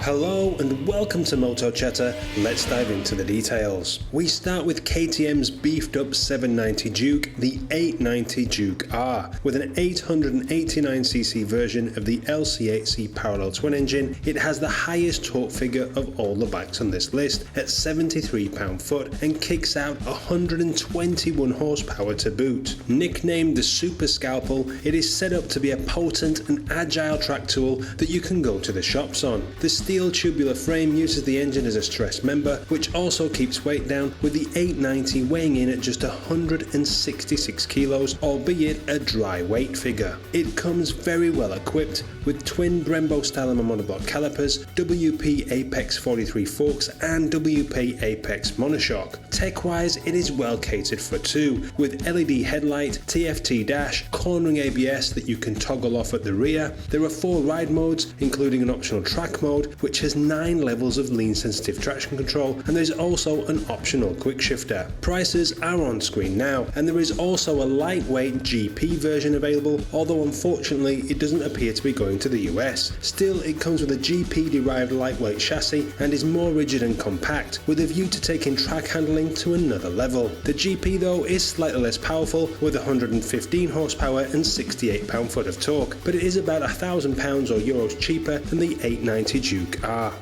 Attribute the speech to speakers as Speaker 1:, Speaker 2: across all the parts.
Speaker 1: Hello and welcome to Moto Chatter. Let's dive into the details. We start with KTM's beefed up 790 Duke, the 890 Duke R. With an 889cc version of the LC8C parallel twin engine, it has the highest torque figure of all the bikes on this list at 73 pound-foot and kicks out 121 horsepower to boot. Nicknamed the Super Scalpel, it is set up to be a potent and agile track tool that you can go to the shops on. The steel tubular frame uses the engine as a stress member, which also keeps weight down, with the 890 weighing in at just 166 kilos, albeit a dry weight figure. It comes very well equipped with twin Brembo style monoblock calipers, WP Apex 43 forks and WP Apex monoshock. Tech-wise, it is well catered for too, with LED headlight, TFT dash, cornering ABS that you can toggle off at the rear. There are 4 ride modes, including an optional track mode, which has 9 levels of lean sensitive traction control, and there's also an optional quick shifter. Prices are on screen now, and there is also a lightweight GP version available, although unfortunately it doesn't appear to be going to the US. Still, it comes with a GP derived lightweight chassis and is more rigid and compact, with a view to taking track handling to another level. The GP though is slightly less powerful, with 115 horsepower and 68 pound-foot of torque, but it is about £1,000 or euros cheaper than the 890 Duke R.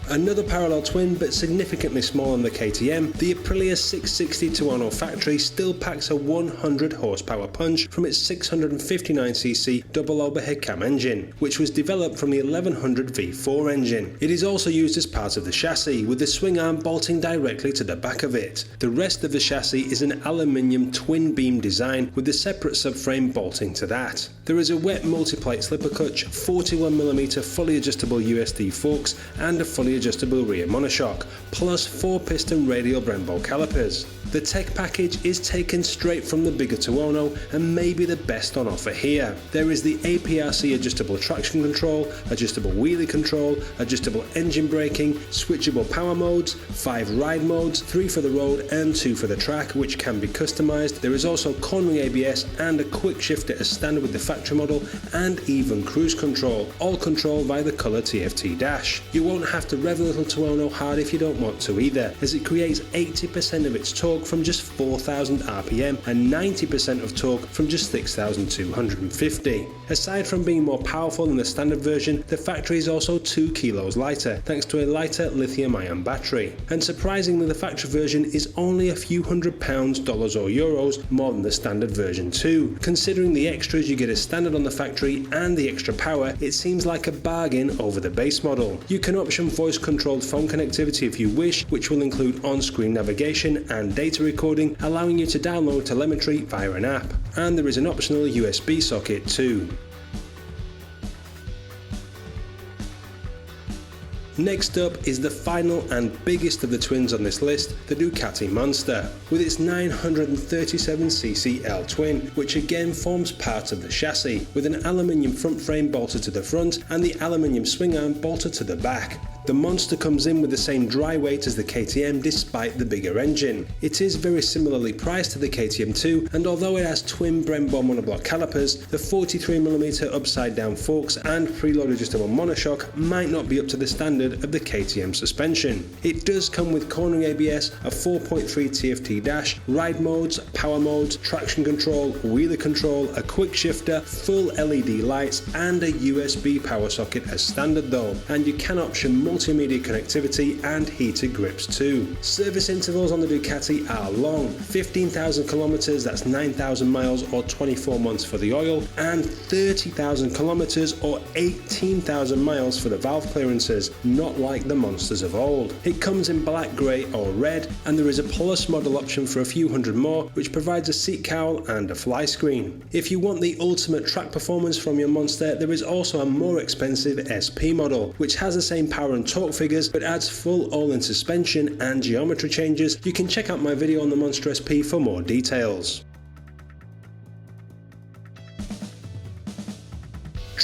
Speaker 1: Another parallel twin but significantly smaller than the KTM, the Aprilia 660 Tuono factory still packs a 100 horsepower punch from its 659cc double overhead cam engine, which was developed from the 1100 V4 engine. It is also used as part of the chassis, with the swing arm bolting directly to the back of it. The rest of the chassis is an aluminium twin beam design with the separate subframe bolting to that. There is a wet multi-plate slipper clutch, 41mm fully adjustable USD forks and a fully adjustable rear monoshock, plus 4-piston radial Brembo calipers. The tech package is taken straight from the bigger Tuono and may be the best on offer here. There is the APRC adjustable traction control, adjustable wheelie control, adjustable engine braking, switchable power modes, 5 ride modes, 3 for the road and 2 for the track, which can be customized. There is also cornering ABS and a quick shifter as standard with the factory model, and even cruise control, all controlled by the colour TFT dash. You won't have to rev a little Tuono hard if you don't want to either, as it creates 80% of its torque from just 4,000 RPM and 90% of torque from just 6,250. Aside from being more powerful than the standard version, the factory is also 2 kilos lighter, thanks to a lighter lithium-ion battery. And surprisingly, the factory version is only a few £100, dollars or euros more than the standard version too. Considering the extras you get as standard on the factory and the extra power, it seems like a bargain over the base model. You can option voice-controlled phone connectivity if you wish, which will include on-screen navigation and data recording, allowing you to download telemetry via an app. And there is an optional USB socket too. Next up is the final and biggest of the twins on this list, the Ducati Monster, with its 937cc L-twin, which again forms part of the chassis, with an aluminium front frame bolted to the front and the aluminium swing arm bolted to the back. The Monster comes in with the same dry weight as the KTM despite the bigger engine. It is very similarly priced to the KTM too, and although it has twin Brembo monoblock calipers, the 43mm upside down forks and preload adjustable monoshock might not be up to the standard of the KTM suspension. It does come with cornering ABS, a 4.3 TFT dash, ride modes, power modes, traction control, wheelie control, a quick shifter, full LED lights and a USB power socket as standard though, and you can option multimedia connectivity and heated grips too. Service intervals on the Ducati are long, 15,000 kilometers, that's 9,000 miles or 24 months for the oil, and 30,000 kilometers or 18,000 miles for the valve clearances, not like the Monsters of old. It comes in black, grey or red, and there is a plus model option for a few hundred more, which provides a seat cowl and a fly screen. If you want the ultimate track performance from your Monster, there is also a more expensive SP model, which has the same power and torque figures but adds full all-in suspension and geometry changes. You can check out my video on the Monster SP for more details.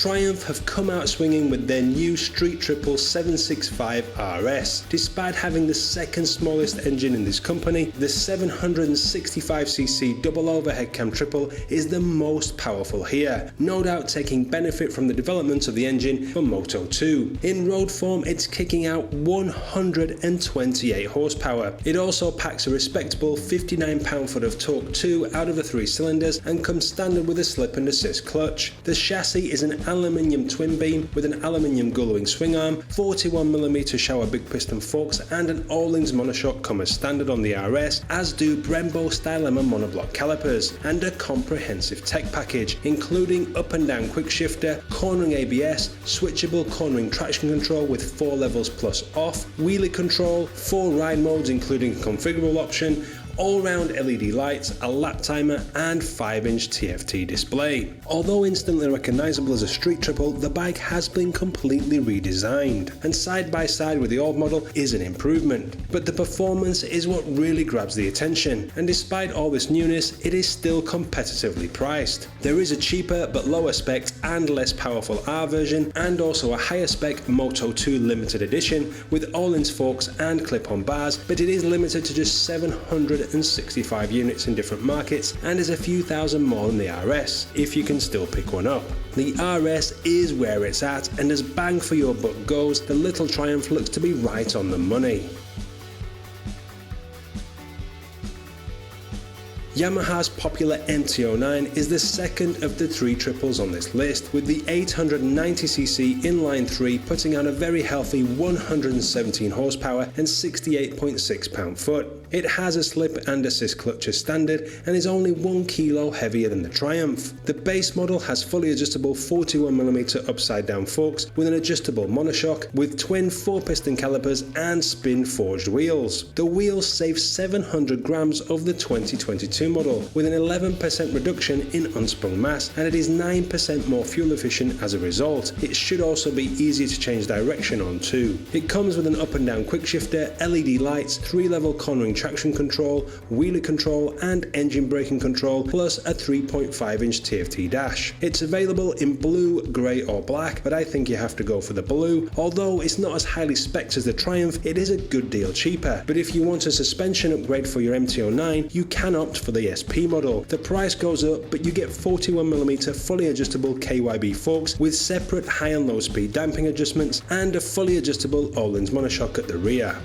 Speaker 1: Triumph have come out swinging with their new Street Triple 765 RS. Despite having the second smallest engine in this company, the 765cc double overhead cam triple is the most powerful here, no doubt taking benefit from the development of the engine for Moto 2. In road form, it's kicking out 128 horsepower. It also packs a respectable 59 pound-foot of torque 2 out of the 3 cylinders and comes standard with a slip and assist clutch. The chassis is an aluminium twin beam with an aluminium gull-wing swing arm, 41mm shower big piston forks, and an Öhlins monoshock come as standard on the RS, as do Brembo Stylema monoblock calipers, and a comprehensive tech package including up and down quick shifter, cornering ABS, switchable cornering traction control with 4 levels plus off, wheelie control, 4 ride modes including a configurable option, all-round LED lights, a lap timer, and 5-inch TFT display. Although instantly recognisable as a street triple, the bike has been completely redesigned, and side by side with the old model is an improvement. But the performance is what really grabs the attention, and despite all this newness, it is still competitively priced. There is a cheaper but lower spec and less powerful R version, and also a higher spec Moto 2 limited edition with Öhlins forks and clip-on bars, but it is limited to just 765 units in different markets and is a few thousand more than the RS, if you can still pick one up. The RS is where it's at, and as bang for your buck goes, the little Triumph looks to be right on the money. Yamaha's popular MT-09 is the second of the 3 triples on this list, with the 890cc inline 3 putting out a very healthy 117 horsepower and 68.6 pound-foot. It has a slip and assist clutch as standard and is only 1 kilo heavier than the Triumph. The base model has fully adjustable 41mm upside down forks with an adjustable monoshock with twin 4-piston calipers and spin forged wheels. The wheels save 700 grams of the 2022 model with an 11% reduction in unsprung mass, and it is 9% more fuel efficient as a result. It should also be easier to change direction on too. It comes with an up and down quick shifter, LED lights, 3-level cornering traction control, wheelie control and engine braking control, plus a 3.5-inch TFT dash. It's available in blue, grey or black, but I think you have to go for the blue. Although it's not as highly specced as the Triumph, it is a good deal cheaper. But if you want a suspension upgrade for your MT-09, you can opt for the SP model. The price goes up, but you get 41mm fully adjustable KYB forks with separate high and low speed damping adjustments and a fully adjustable Öhlins monoshock at the rear.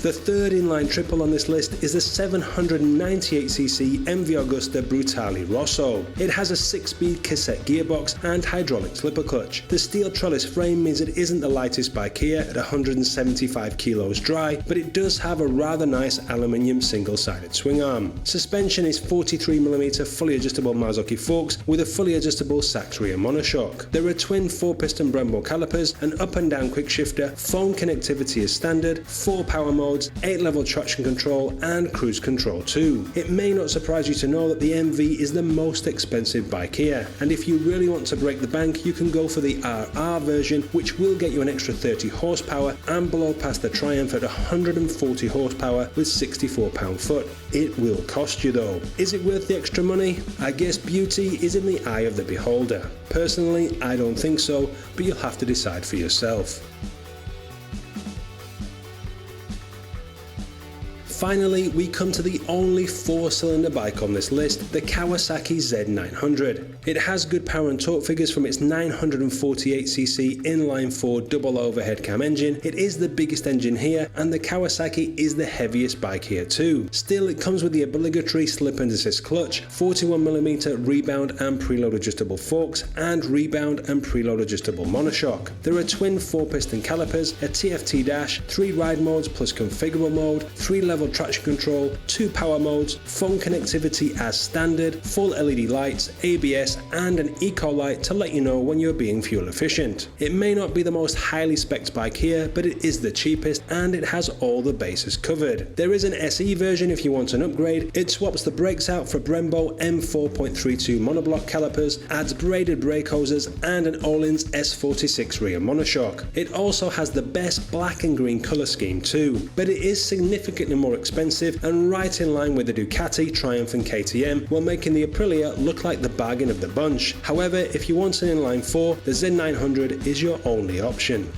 Speaker 1: The third inline triple on this list is the 798cc MV Agusta Brutale Rosso. It has a 6-speed cassette gearbox and hydraulic slipper clutch. The steel trellis frame means it isn't the lightest bike here at 175 kilos dry, but it does have a rather nice aluminium single-sided swing arm. Suspension is 43mm fully adjustable Marzocchi forks with a fully adjustable Sachs rear monoshock. There are twin 4-piston Brembo calipers, an up and down quick shifter, phone connectivity is standard, 4 power modes, 8-level traction control and cruise control too. It may not surprise you to know that the MV is the most expensive bike here, and if you really want to break the bank, you can go for the RR version, which will get you an extra 30 horsepower and blow past the Triumph at 140 horsepower with 64 pound-foot. It will cost you though. Is it worth the extra money? I guess beauty is in the eye of the beholder. Personally, I don't think so, but you'll have to decide for yourself. Finally, we come to the only 4-cylinder bike on this list, the Kawasaki Z900. It has good power and torque figures from its 948cc inline 4 double overhead cam engine. It is the biggest engine here, and the Kawasaki is the heaviest bike here too. Still, it comes with the obligatory slip and assist clutch, 41mm rebound and preload adjustable forks, and rebound and preload adjustable monoshock. There are twin 4-piston calipers, a TFT dash, 3 ride modes plus configurable mode, 3-level traction control, 2 power modes, phone connectivity as standard, full LED lights, ABS and an eco light to let you know when you're being fuel efficient. It may not be the most highly specced bike here, but it is the cheapest and it has all the bases covered. There is an SE version if you want an upgrade. It swaps the brakes out for Brembo M4.32 monoblock calipers, adds braided brake hoses and an Öhlins S46 rear monoshock. It also has the best black and green colour scheme too, but it is significantly more expensive and right in line with the Ducati, Triumph and KTM, while making the Aprilia look like the bargain of the bunch. However, if you want an inline 4, the Z900 is your only option.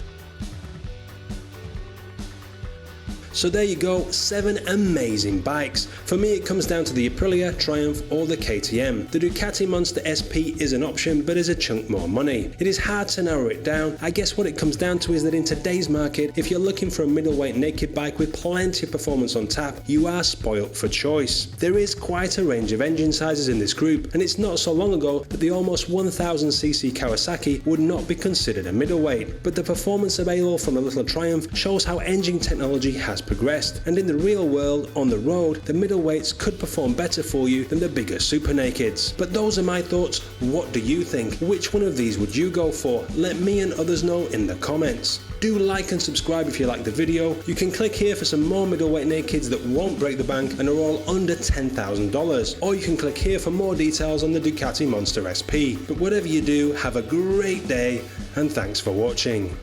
Speaker 1: So there you go, 7 amazing bikes. For me it comes down to the Aprilia, Triumph or the KTM. The Ducati Monster SP is an option but is a chunk more money. It is hard to narrow it down. I guess what it comes down to is that in today's market, if you're looking for a middleweight naked bike with plenty of performance on tap, you are spoilt for choice. There is quite a range of engine sizes in this group, and it's not so long ago that the almost 1000cc Kawasaki would not be considered a middleweight. But the performance available from the little Triumph shows how engine technology has progressed, and in the real world, on the road, the middleweights could perform better for you than the bigger super nakeds. But those are my thoughts. What do you think? Which one of these would you go for? Let me and others know in the comments. Do like and subscribe if you like the video. You can click here for some more middleweight nakeds that won't break the bank and are all under $10,000, or you can click here for more details on the Ducati Monster SP. But whatever you do, have a great day and thanks for watching.